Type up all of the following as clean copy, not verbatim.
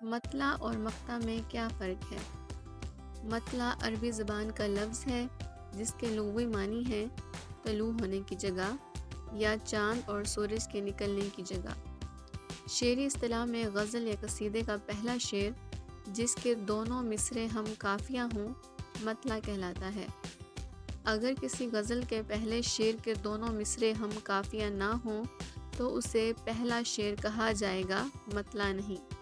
مطلع اور مقطع میں کیا فرق ہے؟ مطلع عربی زبان کا لفظ ہے جس کے لغوی معنی ہے طلوع ہونے کی جگہ یا چاند اور سورج کے نکلنے کی جگہ۔ شعری اصطلاح میں غزل یا قصیدے کا پہلا شعر جس کے دونوں مصرے ہم قافیہ ہوں مطلع کہلاتا ہے۔ اگر کسی غزل کے پہلے شعر کے دونوں مصرے ہم قافیہ نہ ہوں تو اسے پہلا شعر کہا جائے گا، مطلع نہیں۔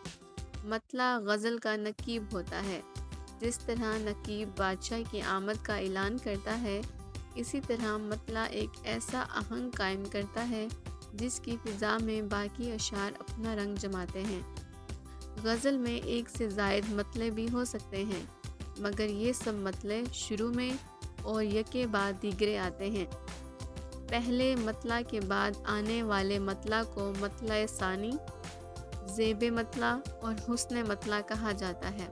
مطلع غزل کا نقیب ہوتا ہے۔ جس طرح نقیب بادشاہ کی آمد کا اعلان کرتا ہے، اسی طرح مطلع ایک ایسا آہنگ قائم کرتا ہے جس کی فضا میں باقی اشعار اپنا رنگ جماتے ہیں۔ غزل میں ایک سے زائد مطلع بھی ہو سکتے ہیں، مگر یہ سب مطلع شروع میں اور یکے بعد دیگرے آتے ہیں۔ پہلے مطلع کے بعد آنے والے مطلع کو مطلع ثانی، زیب مطلع اور حسن مطلع کہا جاتا ہے۔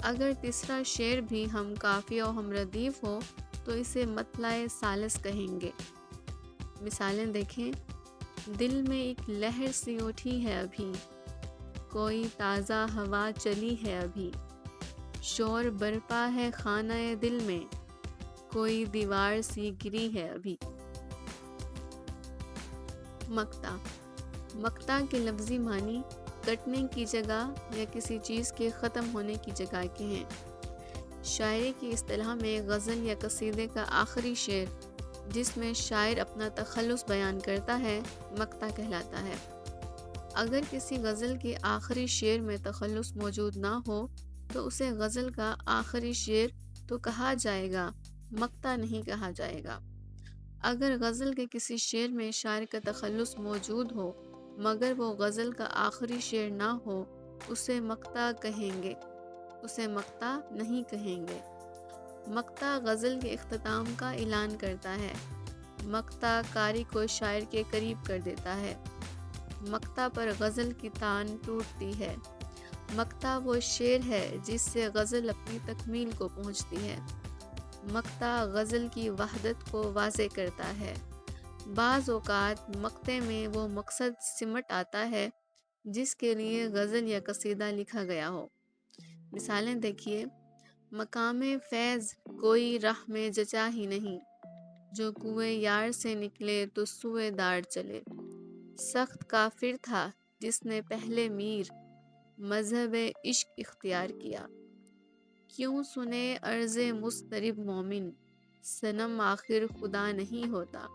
اگر تیسرا شعر بھی ہم قافیہ و ہم ردیف ہو تو اسے مطلع ثالث کہیں گے۔ مثالیں دیکھیں۔ دل میں ایک لہر سی اٹھی ہے ابھی، کوئی تازہ ہوا چلی ہے ابھی، شور برپا ہے خانہ دل میں، کوئی دیوار سی گری ہے ابھی۔ مقطع۔ مقطع کے لفظی معنی کٹنے کی جگہ یا کسی چیز کے ختم ہونے کی جگہ کے ہیں۔ شاعری کی اصطلاح میں غزل یا قصیدے کا آخری شعر جس میں شاعر اپنا تخلص بیان کرتا ہے مقطع کہلاتا ہے۔ اگر کسی غزل کے آخری شعر میں تخلص موجود نہ ہو تو اسے غزل کا آخری شعر تو کہا جائے گا، مقطع نہیں کہا جائے گا۔ اگر غزل کے کسی شعر میں شاعر کا تخلص موجود ہو مگر وہ غزل کا آخری شعر نہ ہو اسے مقطع کہیں گے، اسے مقطع نہیں کہیں گے۔ مقطع غزل کے اختتام کا اعلان کرتا ہے۔ مقطع قاری کو شاعر کے قریب کر دیتا ہے۔ مقطع پر غزل کی تان ٹوٹتی ہے۔ مقطع وہ شعر ہے جس سے غزل اپنی تکمیل کو پہنچتی ہے۔ مقطع غزل کی وحدت کو واضح کرتا ہے۔ بعض اوقات مقطع میں وہ مقصد سمٹ آتا ہے جس کے لیے غزل یا قصیدہ لکھا گیا ہو۔ مثالیں دیکھیے۔ مقام فیض کوئی راہ میں جچا ہی نہیں، جو کوئے یار سے نکلے تو سوئے دار چلے، سخت کافر تھا جس نے پہلے میر مذہب عشق اختیار کیا، کیوں سنے عرض مضطرب مومن، صنم آخر خدا نہیں ہوتا۔